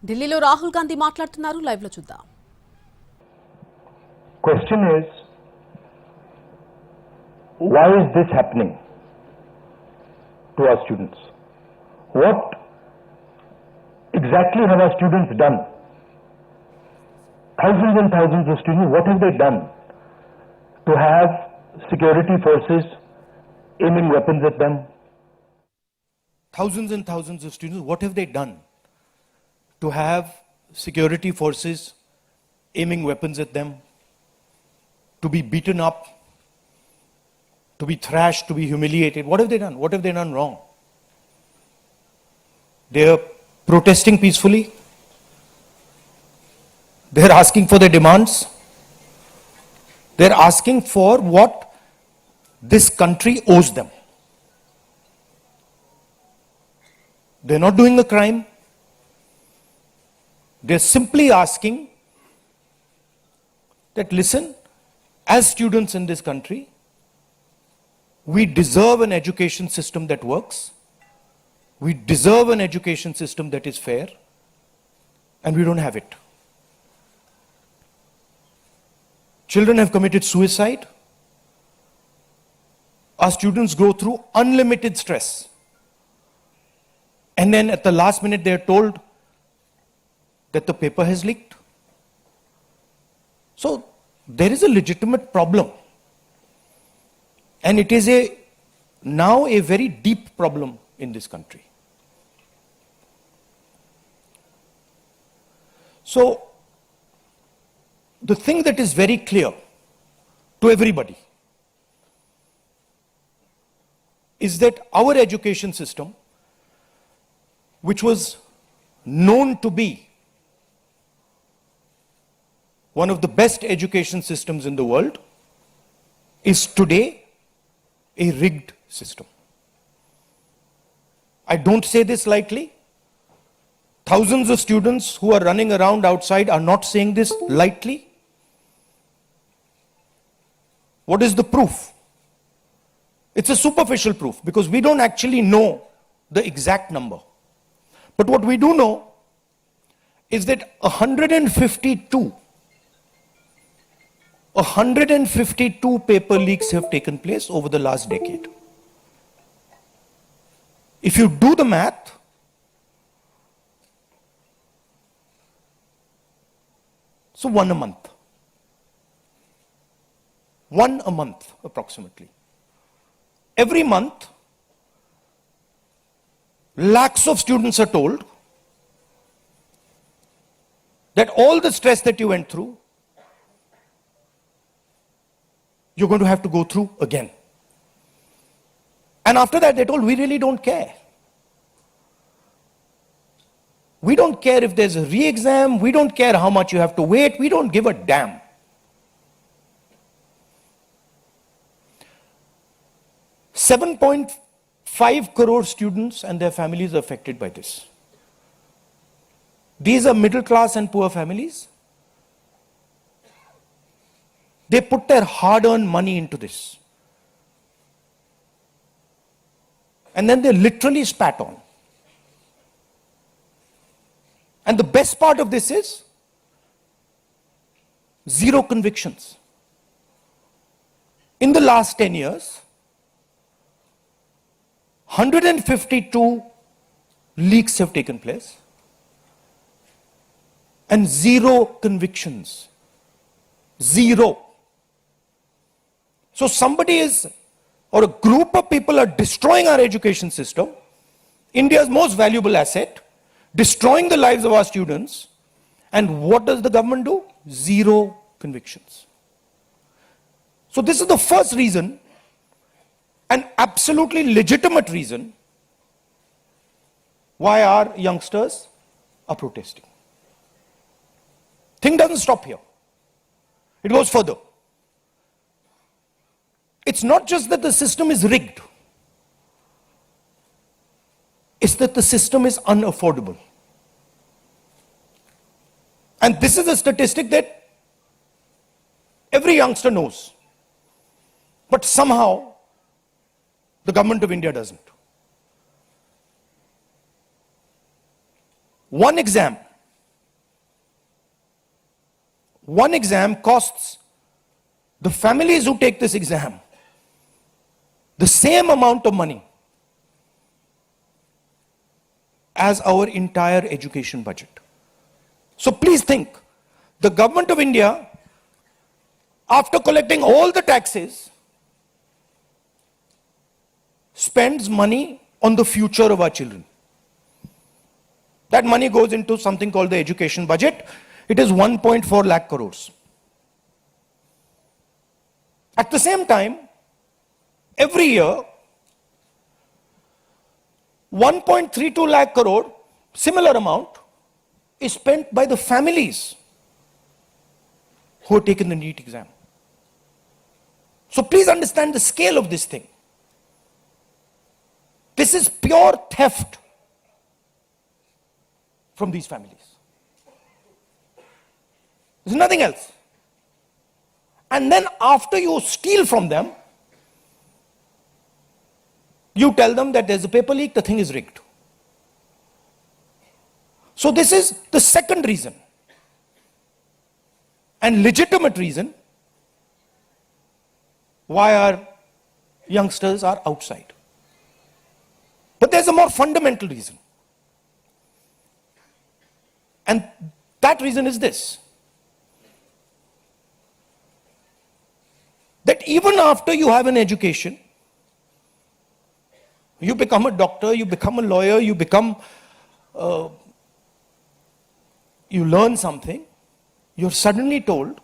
ఢిల్లీలో రాహుల్ గాంధీ మాట్లాడుతున్నారు, లైవ్ లో చూద్దాం. Question is, why is this happening to our students? What exactly have our students done? Thousands and thousands of students, what have they done to have security forces aiming weapons at them? Thousands and thousands of students, what have they done to have security forces aiming weapons at them, to be beaten up, to be thrashed, to be humiliated? What have they done? What have they done wrong? They're protesting peacefully. They're asking for their demands. They're asking for what this country owes them. They're not doing a crime. They're simply asking that, listen, as students in this country, we deserve an education system that works. We deserve an education system that is fair, and we don't have it. Children have committed suicide. Our students go through unlimited stress. And then at the last minute, they are told that the paper has leaked. So there is a legitimate problem. And it is now a very deep problem in this country. So the thing that is very clear to everybody is that our education system, which was known to be one of the best education systems in the world, is today a rigged system. I don't say this lightly. Thousands of students who are running around outside are not saying this lightly. What is the proof? It's a superficial proof because we don't actually know the exact number. But what we do know is that 152 paper leaks have taken place over the last decade. If you do the math, so one a month. One a month, approximately. Every month, lakhs of students are told that all the stress that you went through, you're going to have to go through again. And after that, they're told, we really don't care. We don't care if there's a re-exam. We don't care how much you have to wait. We don't give a damn. $7.5 crore students and their families are affected by this. These are middle class and poor families. They put their hard-earned money into this. And then they're literally spat on. And the best part of this is zero convictions. In the last 10 years, 152 leaks have taken place and zero convictions. Zero. So somebody is, or a group of people are destroying our education system, India's most valuable asset, destroying the lives of our students, and what does the government do? Zero convictions. So this is the first reason, an absolutely legitimate reason, why our youngsters are protesting. Thing doesn't stop here. It goes further. It's not just that the system is rigged. It's that the system is unaffordable. And this is a statistic that every youngster knows. But somehow, the government of India doesn't. One exam one exam costs the families who take this exam the same amount of money as our entire education budget. So please think, the government of India, after collecting all the taxes, spends money on the future of our children. That money goes into something called the education budget. It is 1.4 lakh crores. At the same time, every year, 1.32 lakh crore, similar amount, is spent by the families who have taken the NEET exam. So please understand the scale of this thing. This is pure theft from these families. There's nothing else. And then after you steal from them, you tell them that there's a paper leak, the thing is rigged. So this is the second reason, and legitimate reason, why our youngsters are outside. But there's a more fundamental reason. And that reason is this: that even after you have an education, you become a doctor, you become a lawyer, you become, you learn something, you're suddenly told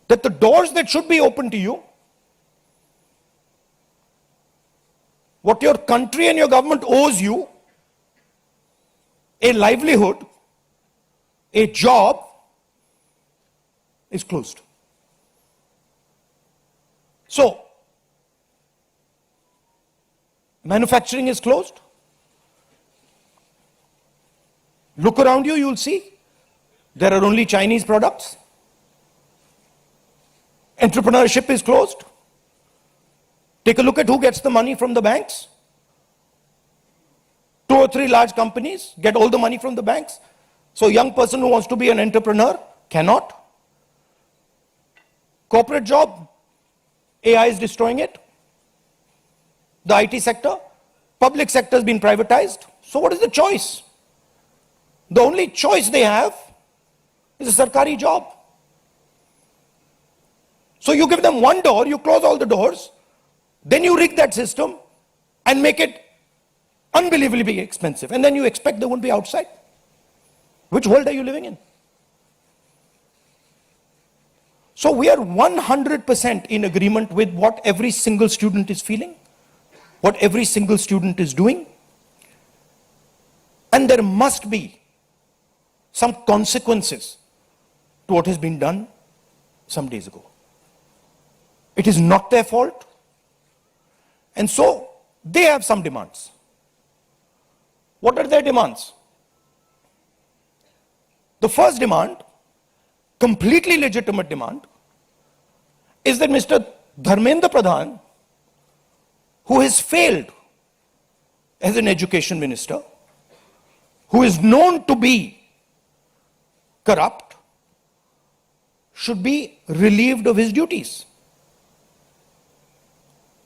that the doors that should be open to you, what your country and your government owes you, a livelihood, a job, is closed. So, manufacturing is closed. Look around you, you'll see there are only Chinese products. Entrepreneurship is closed. Take a look at who gets the money from the banks. 2 or 3 large companies get all the money from the banks. So a young person who wants to be an entrepreneur cannot. Corporate job, AI is destroying it. The IT sector, public sector has been privatized. So what is the choice? The only choice they have is a sarkari job. So you give them one door, you close all the doors, then you rig that system and make it unbelievably expensive. And then you expect they won't be outside. Which world are you living in? So we are 100% in agreement with what every single student is feeling, what every single student is doing. And there must be some consequences to what has been done some days ago. It is not their fault. And so they have some demands. What are their demands? The first demand, completely legitimate demand, is that Mr. Dharmendra Pradhan, who has failed as an education minister, who is known to be corrupt, should be relieved of his duties.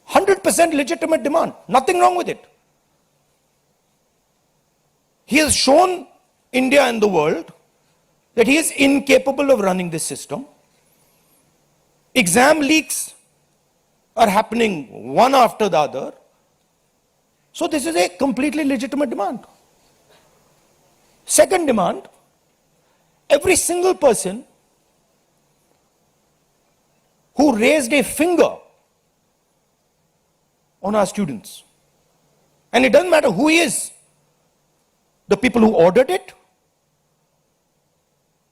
100% legitimate demand, nothing wrong with it. He has shown India and the world that he is incapable of running this system. Exam leaks are happening one after the other. So this is a completely legitimate demand. Second demand, every single person who raised a finger on our students, and it doesn't matter who he is, the people who ordered it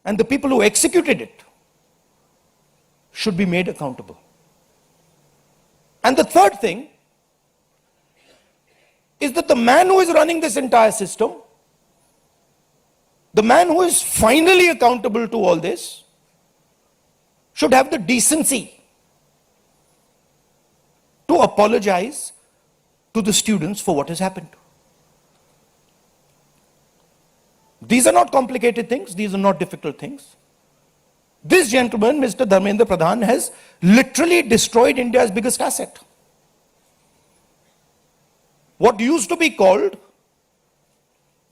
and the people who executed it should be made accountable. And the third thing is that the man who is running this entire system, the man who is finally accountable to all this, should have the decency to apologize to the students for what has happened. These are not complicated things. These are not difficult things. This gentleman, Mr. Dharmendra Pradhan, has literally destroyed India's biggest asset. What used to be called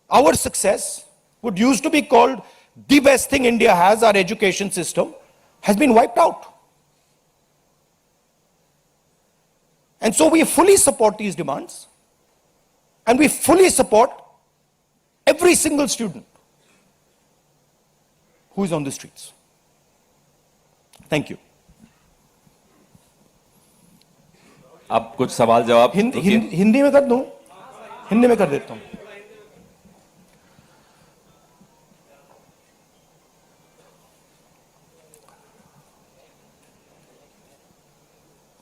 our success, what used to be called the best thing India has, our education system, has been wiped out. And so we fully support these demands, and we fully support every single student who is on the streets. Thank you. अब कुछ सवाल जवाब हिंदी में कर दूं? हिंदी में कर देता हूं.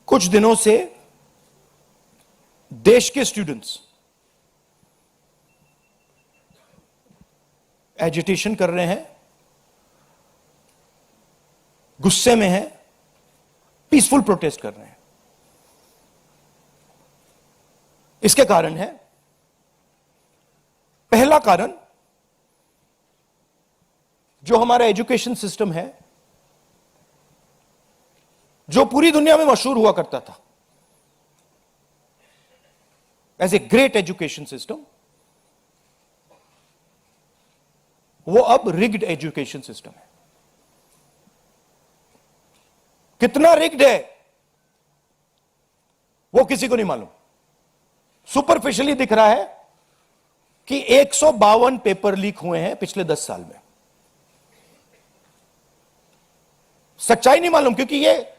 कुछ दिनों से देश के स्टूडेंट्स एजिटेशन कर रहे हैं, गुस्से में हैं, पीसफुल प्रोटेस्ट कर रहे हैं. इसके कारण है, पहला कारण, जो हमारा एजुकेशन सिस्टम है, जो पूरी दुनिया में मशहूर हुआ करता था as a great education system, वो अब रिग्ड एजुकेशन सिस्टम है. कितना रिग्ड है वो किसी को नहीं मालूम. सुपरफिशियली दिख रहा है कि 152 पेपर लीक हुए हैं पिछले 10 साल में. सच्चाई नहीं मालूम, क्योंकि ये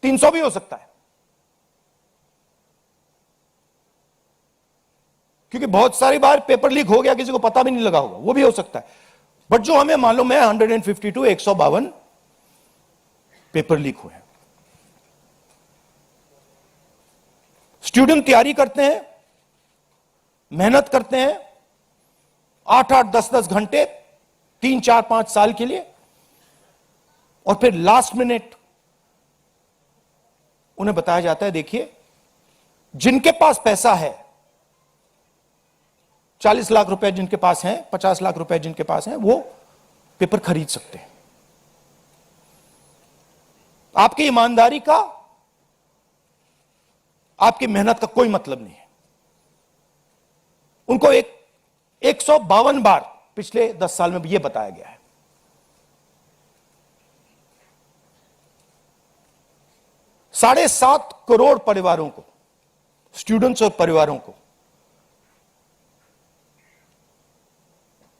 300 भी हो सकता है, क्योंकि बहुत सारी बार पेपर लीक हो गया, किसी को पता भी नहीं लगा होगा, वो भी हो सकता है. बट जो हमें मालूम है 152 152 पेपर लीक हुए हैं. स्टूडेंट तैयारी करते हैं, मेहनत करते हैं 8-8 10-10 घंटे 3-4-5 साल के लिए, और फिर लास्ट मिनट उन्हें बताया जाता है, देखिए जिनके पास पैसा है, 40 लाख रुपए जिनके पास हैं, 50 लाख रुपए जिनके पास हैं, वो पेपर खरीद सकते हैं. आपकी ईमानदारी का, आपकी मेहनत का कोई मतलब नहीं है. उनको 152 बार पिछले 10 साल में भी यह बताया गया है. $7.5 करोड़ परिवारों को, स्टूडेंट्स और परिवारों को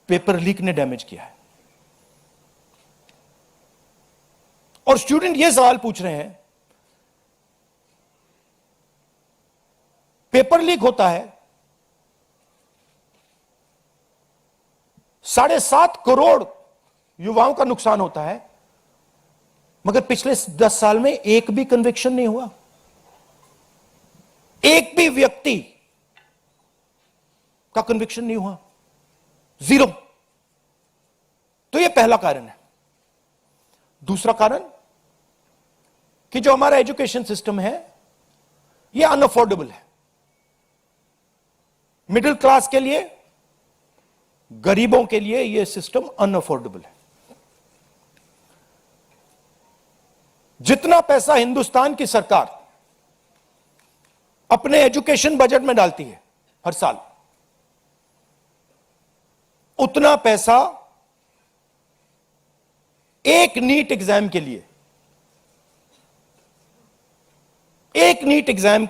पेपर लीक ने डैमेज किया है. और स्टूडेंट यह सवाल पूछ रहे हैं, पेपर लीक होता है, 7.5 करोड़ युवाओं का नुकसान होता है, मगर पिछले 10 साल में एक भी कन्विक्शन नहीं हुआ, एक भी व्यक्ति का कन्विक्शन नहीं हुआ, 0. तो यह पहला कारण है. दूसरा कारण कि जो हमारा एजुकेशन सिस्टम है यह अनअफोर्डेबल है. मिडिल क्लास के लिए, गरीबों के लिए यह सिस्टम अनअफोर्डेबल है. जितना पैसा हिंदुस्तान की सरकार अपने एजुकेशन बजट में डालती है हर साल, उतना पैसा एक नीट एग्जाम के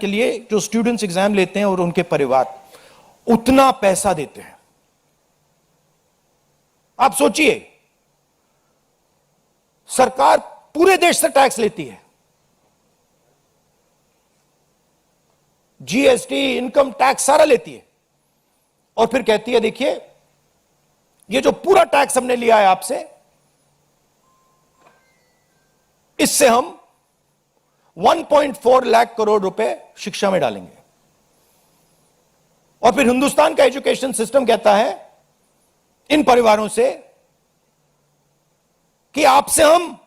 लिए, जो स्टूडेंट्स एग्जाम लेते हैं और उनके परिवार, उतना पैसा देते हैं. आप सोचिए, सरकार पूरे देश से टैक्स लेती है, जीएसटी, इनकम टैक्स सारा लेती है, और फिर कहती है देखिए ये जो पूरा टैक्स हमने लिया है आपसे, इससे हम 1.4 लाख करोड़ रुपए शिक्षा में डालेंगे. और फिर हिंदुस्तान का एजुकेशन सिस्टम कहता है इन परिवारों से कि आपसे हम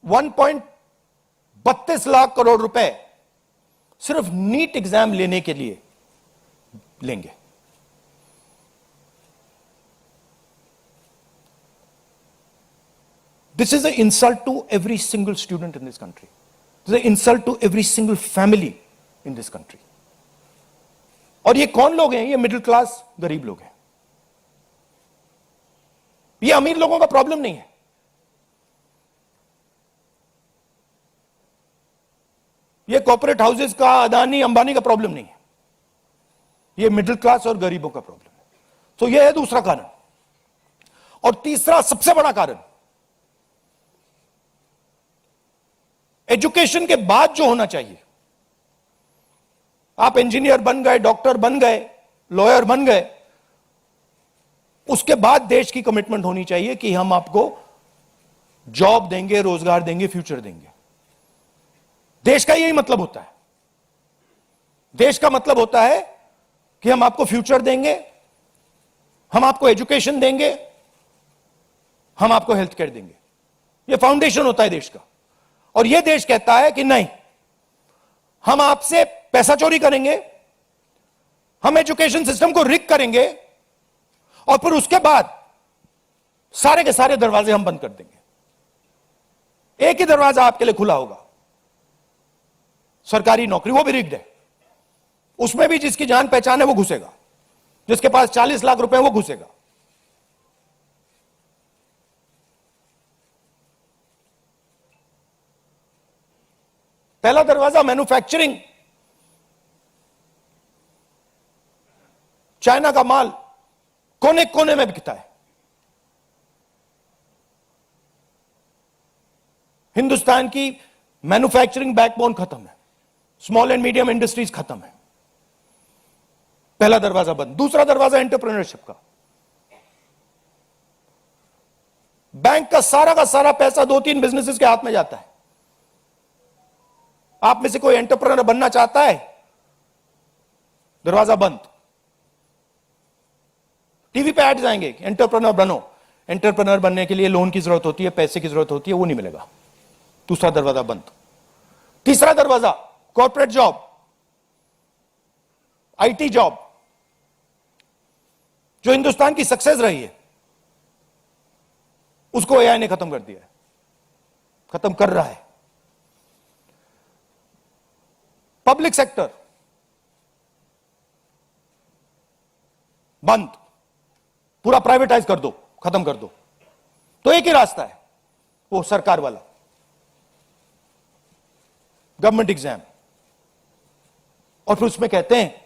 1.32 लाख करोड़ रुपए सिर्फ नीट एग्जाम लेने के लिए लेंगे. This is an insult to every single student in this country. This is an insult to every single family in this country. और ये कौन लोग हैं? ये मिडिल क्लास गरीब लोग हैं. ये अमीर लोगों का प्रॉब्लम नहीं है. ये कॉर्पोरेट हाउसेस का, अदानी अंबानी का प्रॉब्लम नहीं है. ये मिडिल क्लास और गरीबों का प्रॉब्लम है. तो ये है दूसरा कारण. और तीसरा सबसे बड़ा कारण, एजुकेशन के बाद जो होना चाहिए, आप इंजीनियर बन गए, डॉक्टर बन गए, लॉयर बन गए, उसके बाद देश की कमिटमेंट होनी चाहिए कि हम आपको जॉब देंगे, रोजगार देंगे, फ्यूचर देंगे. देश का यही मतलब होता है. देश का मतलब होता है कि हम आपको फ्यूचर देंगे, हम आपको एजुकेशन देंगे, हम आपको हेल्थ केयर देंगे. यह फाउंडेशन होता है देश का. और यह देश कहता है कि नहीं, हम आपसे पैसा चोरी करेंगे, हम एजुकेशन सिस्टम को रिग करेंगे और फिर उसके बाद सारे के सारे दरवाजे हम बंद कर देंगे. एक ही दरवाजा आपके लिए खुला होगा, सरकारी नौकरी, वो भी रिग्ड है. उसमें भी जिसकी जान पहचान है वो घुसेगा, जिसके पास 40 लाख रुपए वो घुसेगा. पहला दरवाजा मैन्युफैक्चरिंग. चाइना का माल कोने कोने में बिकता है. हिंदुस्तान की मैन्युफैक्चरिंग बैकबोन खत्म है. स्मॉल एंड मीडियम इंडस्ट्रीज खत्म है. पहला दरवाजा बंद. दूसरा दरवाजा एंटरप्रेन्योरशिप का. बैंक का सारा पैसा 2-3 बिजनेसेस के हाथ में जाता है. आप में से कोई एंटरप्रेन्योर बनना चाहता है, दरवाजा बंद. टीवी पे ऐड जाएंगे, एंटरप्रेन्योर बनो. एंटरप्रेन्योर बनने के लिए लोन की जरूरत होती है, पैसे की जरूरत होती है, वो नहीं मिलेगा. दूसरा दरवाजा बंद. तीसरा दरवाजा कॉर्पोरेट जॉब, आईटी जॉब, जो हिंदुस्तान की सक्सेस रही है, उसको एआई ने खत्म कर दिया है, खत्म कर रहा है. पब्लिक सेक्टर बंद, पूरा प्राइवेटाइज कर दो, खत्म कर दो. तो एक ही रास्ता है, वो सरकार वाला, गवर्नमेंट एग्जाम. और फिर उसमें कहते हैं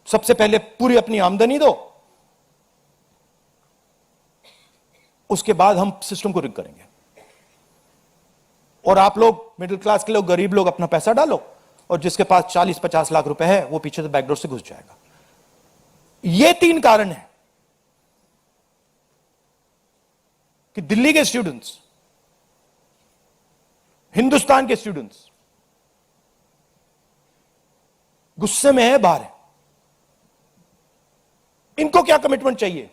सबसे पहले पूरी अपनी आमदनी दो, उसके बाद हम सिस्टम को रिग करेंगे. और आप लोग मिडिल क्लास के लोग, गरीब लोग अपना पैसा डालो, और जिसके पास 40-50 लाख रुपए है वो पीछे से बैकडोर से घुस जाएगा. ये 3 कारण है कि दिल्ली के स्टूडेंट्स, हिंदुस्तान के स्टूडेंट्स गुस्से में है, बाहर है. इनको क्या कमिटमेंट चाहिए?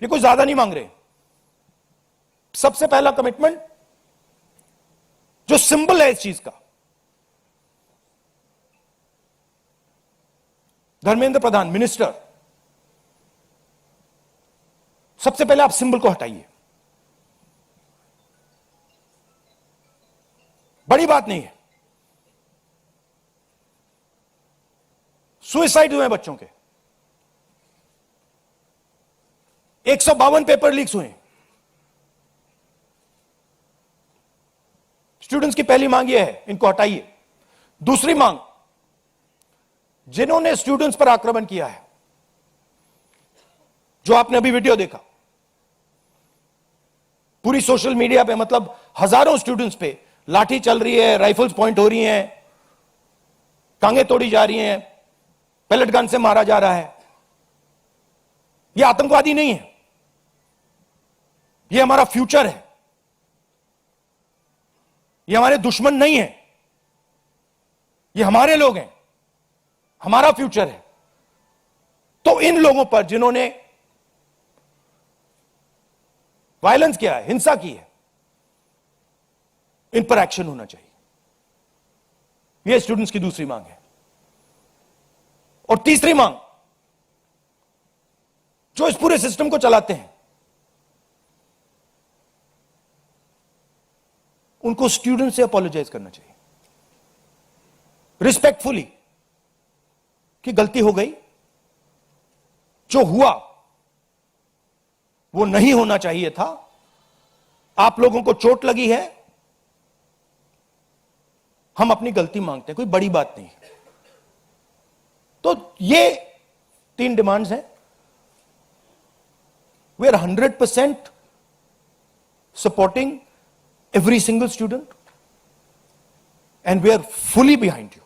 ये कोई ज्यादा नहीं मांग रहे. सबसे पहला कमिटमेंट जो सिंबल है इस चीज का, धर्मेंद्र प्रधान मिनिस्टर, सबसे पहले आप सिंबल को हटाइए. बड़ी बात नहीं है. सुसाइड हुए बच्चों के, 152 पेपर लीक्स हुए. स्टूडेंट्स की पहली मांग यह है, इनको हटाइए. दूसरी मांग, जिन्होंने स्टूडेंट्स पर आक्रमण किया है, जो आपने अभी वीडियो देखा, पूरी सोशल मीडिया पे, मतलब हजारों स्टूडेंट्स पे लाठी चल रही है, राइफल्स पॉइंट हो रही हैं, टांगे तोड़ी जा रही हैं, पैलेट गन से मारा जा रहा है. यह आतंकवादी नहीं है, यह हमारा फ्यूचर है. ये हमारे दुश्मन नहीं है, ये हमारे लोग हैं, हमारा फ्यूचर है. तो इन लोगों पर जिन्होंने वायलेंस किया है, हिंसा की है, इन पर एक्शन होना चाहिए. यह स्टूडेंट्स की दूसरी मांग है. और तीसरी मांग, जो इस पूरे सिस्टम को चलाते हैं, उनको स्टूडेंट से अपोलोजाइज करना चाहिए रिस्पेक्टफुली कि गलती हो गई, जो हुआ वो नहीं होना चाहिए था, आप लोगों को चोट लगी है, हम अपनी गलती मांगते हैं, कोई बड़ी बात नहीं है। तो ये 3 डिमांड्स हैं। We are 100% supporting every single student, and we are fully behind you,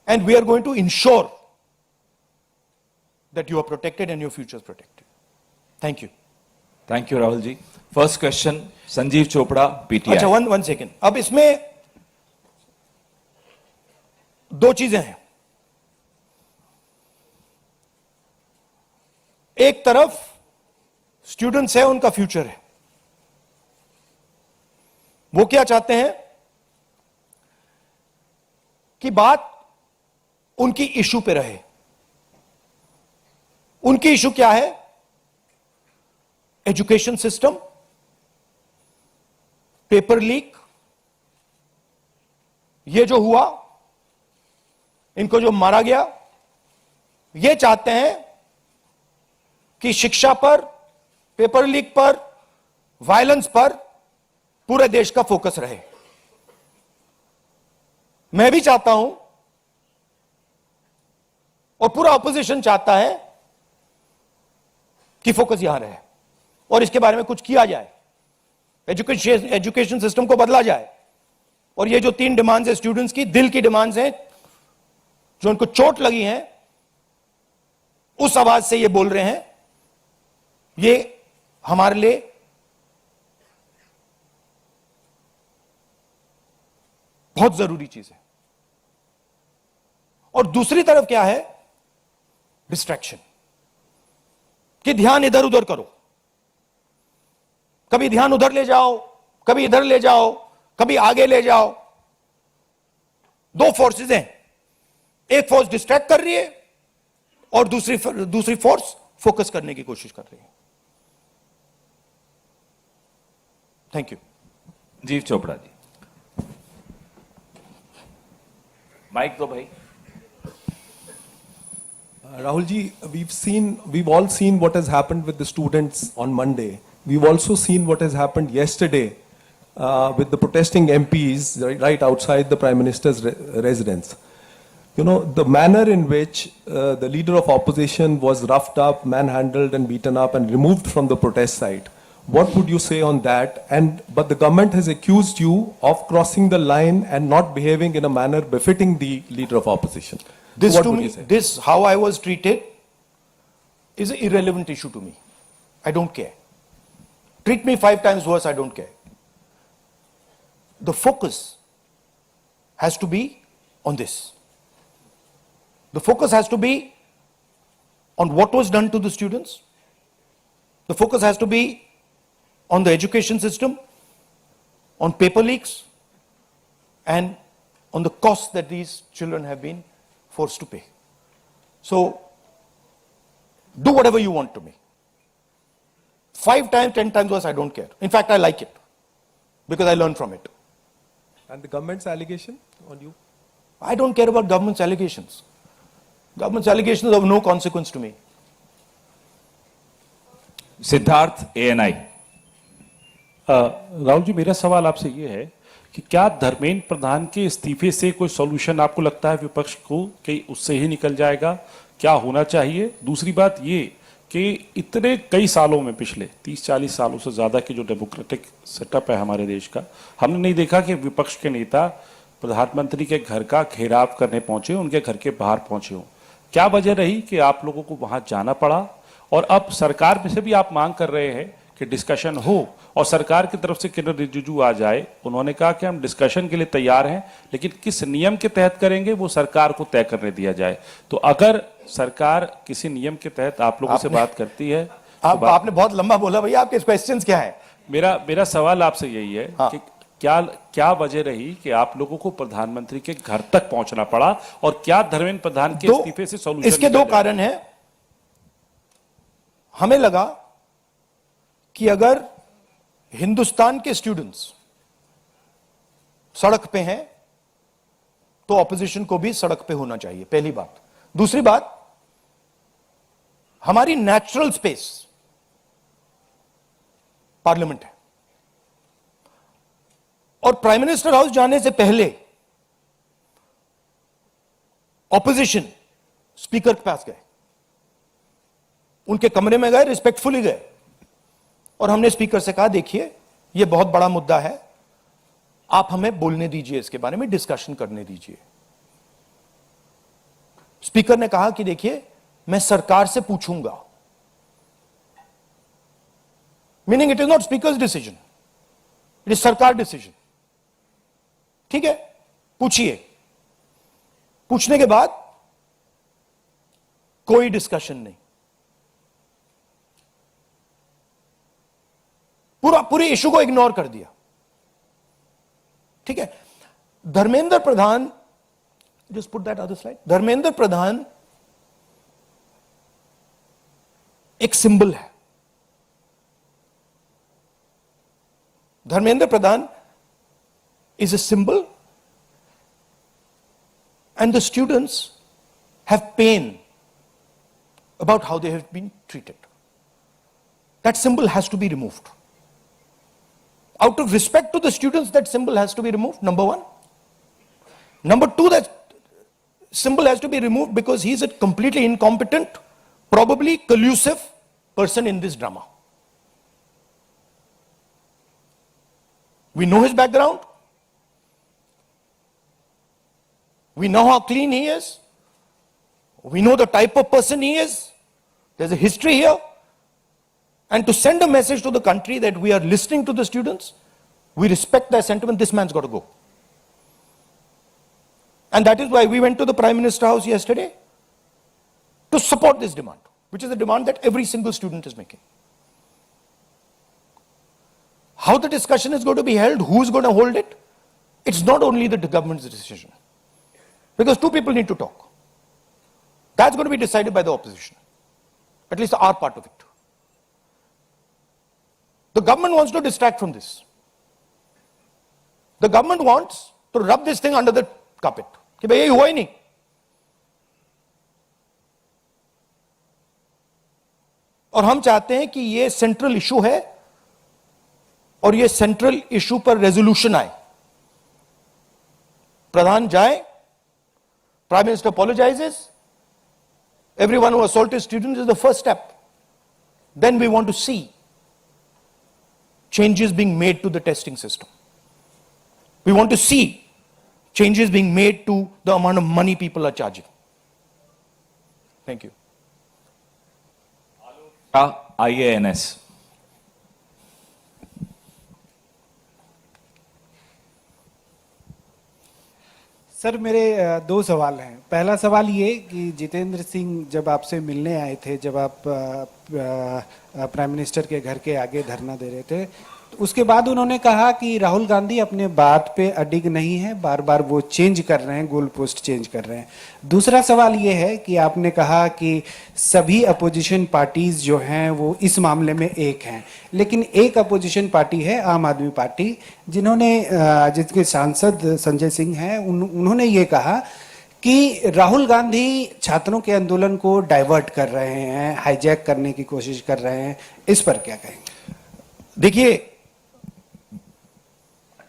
and we are going to ensure that you are protected and your future is protected. Thank you. Thank you Rahul ji. First question Sanjeev Chopra, PTI. अच्छा, one second. अब इसमें 2 चीजें हैं। एक तरफ students है, उनका future है, वो क्या चाहते हैं कि बात उनकी इशू पे रहे। उनकी इशू क्या है? एजुकेशन सिस्टम, पेपर लीक, ये जो हुआ, इनको जो मारा गया, ये चाहते हैं कि शिक्षा पर, पेपर लीक पर, वायलेंस पर पूरे देश का फोकस रहे। मैं भी चाहता हूं और पूरा ऑपोजिशन चाहता है कि फोकस यहां रहे और इसके बारे में कुछ किया जाए, एजुकेशन सिस्टम को बदला जाए। और ये जो 3 डिमांड्स है स्टूडेंट्स की, दिल की डिमांड्स हैं, जो उनको चोट लगी हैं, उस आवाज से ये बोल रहे हैं, ये हमारे लिए बहुत जरूरी चीज है। और दूसरी तरफ क्या है? डिस्ट्रैक्शन, कि ध्यान इधर उधर करो, कभी ध्यान उधर ले जाओ, कभी इधर ले जाओ, कभी आगे ले जाओ। 2 फोर्सेस हैं, एक फोर्स डिस्ट्रैक्ट कर रही है और दूसरी फोर्स फोकस करने की कोशिश कर रही है। Thank you. जीव चोपड़ा जी, माइक दो भाई। Rahul ji, we've all seen what has happened with the students on Monday. We've also seen what has happened yesterday with the protesting MPs right outside the Prime Minister's residence. You know, the manner in which the leader of opposition was roughed up, manhandled and beaten up and removed from the protest site. What would you say on that? But the government has accused you of crossing the line and not behaving in a manner befitting the leader of opposition. This What to would me, you say? this how I was treated is an irrelevant issue to me. I don't care. Treat me 5 times worse, I don't care. The focus has to be on this. The focus has to be on what was done to the students. The focus has to be on the education system, on paper leaks, and on the costs that these children have been forced to pay. So, do whatever you want to me. 5 times, 10 times worse, I don't care. In fact, I like it because I learn from it. And the government's allegation on you? I don't care about government's allegations. Government's allegations are of no consequence to me. Siddharth, ANI। Rahul ji, मेरा सवाल आपसे ये है कि क्या धर्मेंद्र प्रधान के इस्तीफे से कोई सॉल्यूशन आपको लगता है विपक्ष को कि उससे ही निकल जाएगा? क्या होना चाहिए? दूसरी बात ये कि इतने कई सालों में, पिछले 30-40 सालों से ज्यादा की जो डेमोक्रेटिक सेटअप है हमारे देश का, हमने नहीं देखा कि विपक्ष के नेता प्रधानमंत्री के घर का घेराव करने पहुंचे, उनके घर के बाहर पहुंचे हो। क्या वजह रही कि आप लोगों को वहां जाना पड़ा? और अब सरकार में से भी आप मांग कर रहे हैं कि डिस्कशन हो और सरकार की तरफ से किरण रिजिजू आ जाए। उन्होंने कहा कि हम डिस्कशन के लिए तैयार हैं, लेकिन किस नियम के तहत करेंगे वो सरकार को तय करने दिया जाए। तो अगर सरकार किसी नियम के तहत आप लोगों से बात करती है, आपने बहुत लंबा बोला भैया, आपके क्वेश्चंस क्या है? मेरा सवाल आपसे यही है कि क्या वजह रही कि आप लोगों को प्रधानमंत्री के घर तक पहुंचना पड़ा और क्या धर्मेंद्र प्रधान के इस्तीफे से सॉल्यूशन? इसके 2 कारण हैं। हमें लगा कि अगर हिंदुस्तान के स्टूडेंट्स सड़क पे हैं तो ऑपोजिशन को भी सड़क पे होना चाहिए, पहली बात। दूसरी बात, हमारी नेचुरल स्पेस पार्लियामेंट है, और प्राइम मिनिस्टर हाउस जाने से पहले ऑपोजिशन स्पीकर के पास गए, उनके कमरे में गए, रिस्पेक्टफुली गए, और हमने स्पीकर से कहा देखिए ये बहुत बड़ा मुद्दा है, आप हमें बोलने दीजिए, इसके बारे में डिस्कशन करने दीजिए। स्पीकर ने कहा कि देखिए मैं सरकार से पूछूंगा, meaning it is not speakers decision, it is सरकार डिसीजन। ठीक है, पूछिए। पूछने के बाद कोई डिस्कशन नहीं, पूरे इशू को इग्नोर कर दिया। ठीक है, Dharmendra Pradhan, just put that other slide, Dharmendra Pradhan एक सिंबल है। धर्मेंद्र प्रधान is a symbol, and the students have pain about how they have been treated. That symbol has to be removed. Out of respect to the students, that symbol has to be removed, number one. Number two, that symbol has to be removed because he is a completely incompetent, probably collusive person in this drama. We know his background. We know how clean he is. We know the type of person he is. There's a history here. And to send a message to the country that we are listening to the students, we respect their sentiment, this man's got to go. And that is why we went to the Prime Minister House yesterday to support this demand, which is a demand that every single student is making. How the discussion is going to be held, who is going to hold it, it's not only the government's decision. Because two people need to talk. That's going to be decided by the opposition. At least our part of it. The government wants to distract from this. The government wants to rub this thing under the carpet. कि भाई ये हुआ ही नहीं. और हम चाहते हैं कि ये सेंट्रल इशू है और ये सेंट्रल इशू पर रेजोल्यूशन आए. प्रधान जाए, Prime Minister apologizes. Everyone who assaulted students is the first step. Then we want to see changes being made to the testing system. We want to see changes being made to the amount of money people are charging. Thank you. IANS. Sir मेरे दो सवाल हैं। पहला सवाल ये कि जितेंद्र सिंह जब आपसे मिलने आए थे, जब आप प्राइम मिनिस्टर के घर के आगे धरना दे रहे थे, तो उसके बाद उन्होंने कहा कि राहुल गांधी अपने बात पे अडिग नहीं है, बार बार वो चेंज कर रहे हैं, गोल पोस्ट चेंज कर रहे हैं। दूसरा सवाल ये है कि आपने कहा कि सभी अपोजिशन पार्टीज जो हैं वो इस मामले में एक हैं, लेकिन एक अपोजिशन पार्टी है आम आदमी पार्टी, जिसके सांसद संजय सिंह हैं, उन्होंने ये कहा कि राहुल गांधी छात्रों के आंदोलन को डाइवर्ट कर रहे हैं, हाईजैक करने की कोशिश कर रहे हैं। इस पर क्या कहेंगे? देखिए,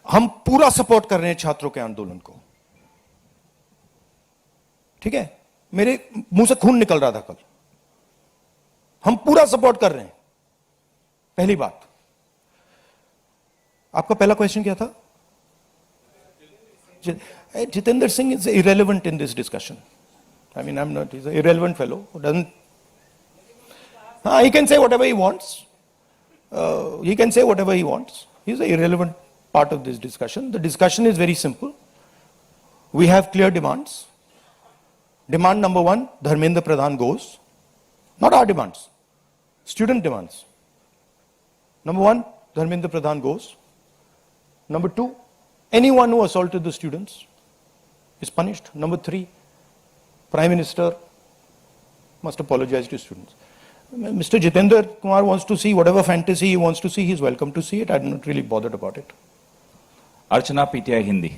हम पूरा सपोर्ट कर रहे हैं छात्रों के आंदोलन को। ठीक है, मेरे मुंह से खून निकल रहा था कल। हम पूरा सपोर्ट कर रहे हैं। पहली बात, आपका पहला क्वेश्चन क्या था? Jitendra Singh is irrelevant in this discussion. I mean, he's an irrelevant fellow who doesn't. He can say whatever he wants. He's an irrelevant part of this discussion. The discussion is very simple. We have clear demands. Demand number one, Dharmendra Pradhan goes. Not our demands, student demands. Number one, Dharmendra Pradhan goes. Number two, anyone who assaulted the students is punished. Number three, Prime Minister must apologize to students. Mr. Jitendra Kumar wants to see whatever fantasy he wants to see, he's welcome to see it. I'm not really bothered about it. Archana PTI Hindi.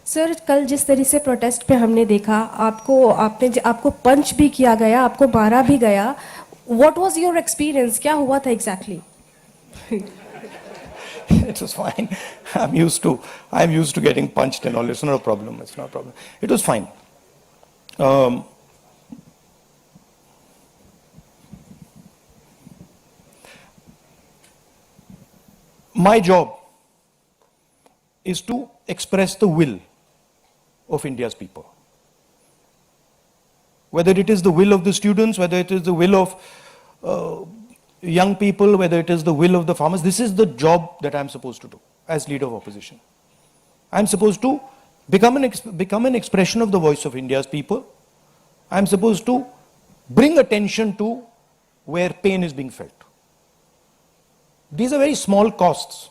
Sir, कल जिस तरह से protest पे हमने देखा, आपको पंच भी किया गया, आपको मारा भी गया। What was your experience? क्या हुआ था exactly? It was fine. I'm used to getting punched and all. It's not a problem. It's not a problem. It was fine. My job is to express the will of India's people. Whether it is the will of the students, whether it is the will of young people, whether it is the will of the farmers, this is the job that I'm supposed to do as leader of opposition. I'm supposed to become an expression of the voice of India's people. I'm supposed to bring attention to where pain is being felt. These are very small costs.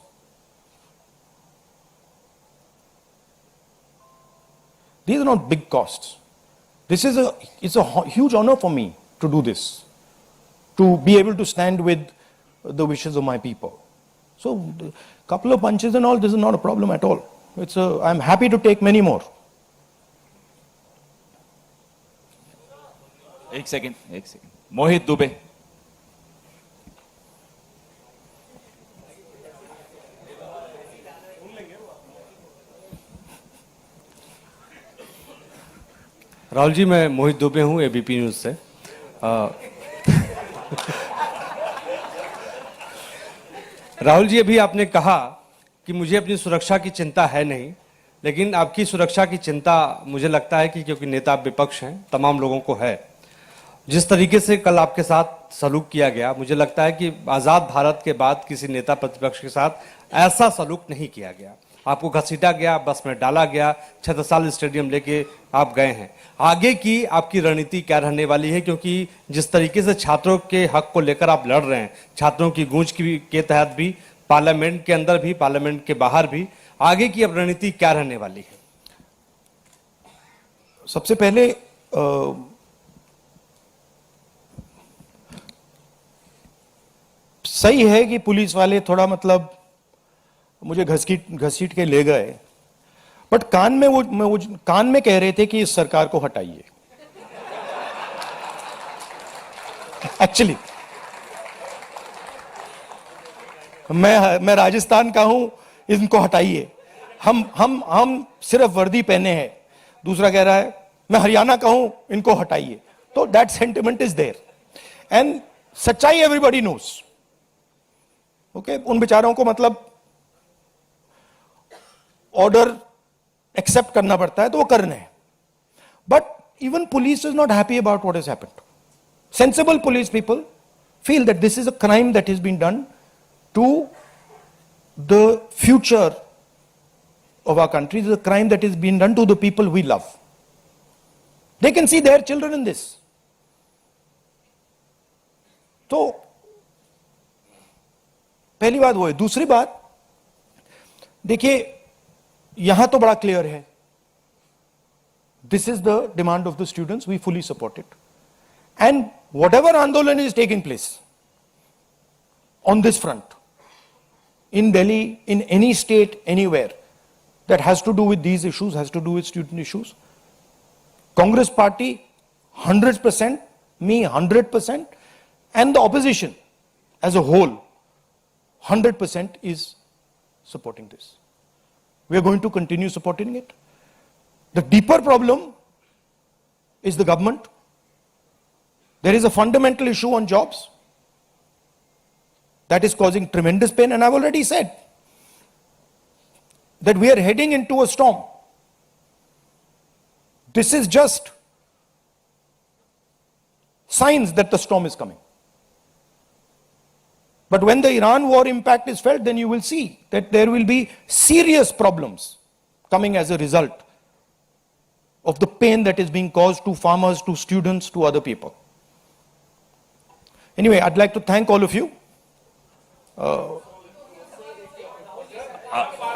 These are not big costs. It's a huge honor for me to do this, to be able to stand with the wishes of my people. So, a couple of punches and all, this is not a problem at all. I'm happy to take many more. एक second मोहित दुबे। राहुल जी, मैं मोहित दुबे हूँ ABP news से। राहुल जी, अभी आपने कहा कि मुझे अपनी सुरक्षा की चिंता है नहीं, लेकिन आपकी सुरक्षा की चिंता मुझे लगता है कि क्योंकि नेता विपक्ष हैं, तमाम लोगों को है। जिस तरीके से कल आपके साथ सलूक किया गया, मुझे लगता है कि आज़ाद भारत के बाद किसी नेता प्रतिपक्ष के साथ ऐसा सलूक नहीं किया गया। आपको घसीटा गया, बस में डाला गया, छत्रसाल स्टेडियम लेके आप गए हैं। आगे की आपकी रणनीति क्या रहने वाली है? क्योंकि जिस तरीके से छात्रों के हक को लेकर आप लड़ रहे हैं, छात्रों की गूंज के तहत भी, पार्लियामेंट के अंदर भी, पार्लियामेंट के बाहर भी, आगे की अब रणनीति क्या रहने वाली है? सबसे पहले सही है कि पुलिस वाले थोड़ा मतलब मुझे घसीट के ले गए, बट कान में कह रहे थे कि इस सरकार को हटाइए। एक्चुअली मैं राजस्थान का हूं, इनको हटाइए। हम सिर्फ वर्दी पहने हैं। दूसरा कह रहा है मैं हरियाणा का हूं, इनको हटाइए। तो that sentiment is there and सच्चाई एवरीबॉडी नोस। ओके, उन बेचारों को मतलब ऑर्डर एक्सेप्ट करना पड़ता है तो वो करने हैं। But even police is not happy about what has happened. Sensible police people feel that this is a crime that is been done to the future of our country. This is a crime that is being done to the people we love. They can see their children in this. तो पहली बात वो है। दूसरी बात देखिए, यहां तो बड़ा क्लियर है, this is the demand of the students, we fully support it, and whatever andolan is taking place on this front, in Delhi, in any state, anywhere, that has to do with these issues, has to do with student issues, Congress party 100%, me 100%, and the opposition as a whole 100% is supporting this. We are going to continue supporting it. The deeper problem is the government. There is a fundamental issue on jobs that is causing tremendous pain, and I've already said that we are heading into a storm. This is just signs that the storm is coming. But when the Iran war impact is felt, then you will see that there will be serious problems coming as a result of the pain that is being caused to farmers, to students, to other people. Anyway, I'd like to thank all of you.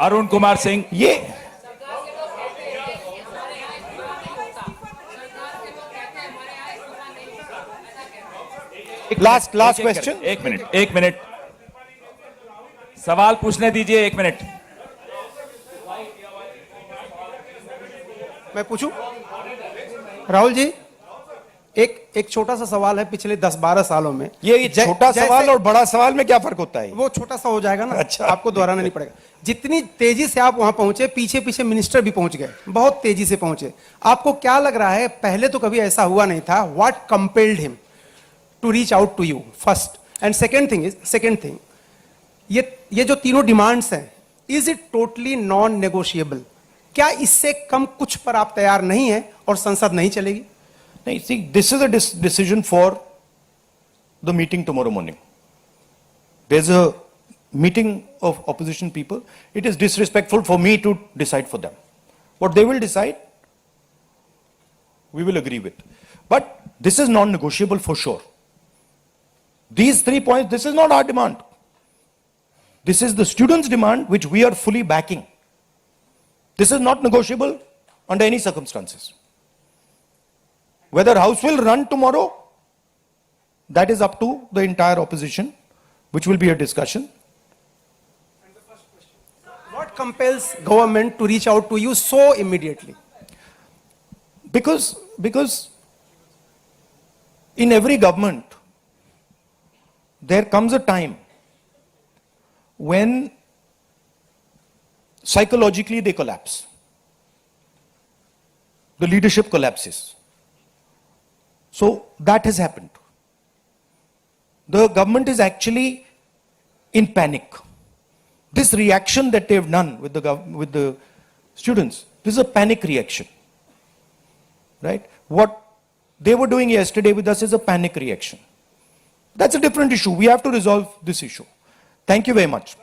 Arun Kumar Singh. ये Last एक-एक question. करके, एक minute सवाल पूछने दीजिए, 1 minute. मैं पूछूं? राहुल जी, एक छोटा सा सवाल है। पिछले 10-12 सालों में ये छोटा सवाल और बड़ा सवाल में क्या फर्क होता है? वो छोटा सा हो जाएगा ना। अच्छा। आपको दोहराना नहीं पड़ेगा। जितनी तेजी से आप वहां पहुंचे, पीछे पीछे मिनिस्टर भी पहुंच गए, बहुत तेजी से पहुंचे। आपको क्या लग रहा है, पहले तो कभी ऐसा हुआ नहीं था? What compelled him to reach out to you first? And second thing, ये जो तीनों डिमांड्स हैं, is it totally non negotiable? क्या इससे कम कुछ पर आप तैयार नहीं है और संसद नहीं चलेगी? नहीं, see, this is a decision for the meeting tomorrow morning. There's a meeting of opposition people. It is disrespectful for me to decide for them. What they will decide, we will agree with. But this is non-negotiable for sure. These 3 points, this is not our demand. This is the students' demand, which we are fully backing. This is not negotiable under any circumstances. Whether House will run tomorrow, that is up to the entire opposition, which will be a discussion. What compels government to reach out to you so immediately? Because in every government, there comes a time when psychologically they collapse. The leadership collapses. So that has happened. The government is actually in panic. This reaction that they've done with the students, this is a panic reaction. Right? What they were doing yesterday with us is a panic reaction. That's a different issue. We have to resolve this issue. Thank you very much.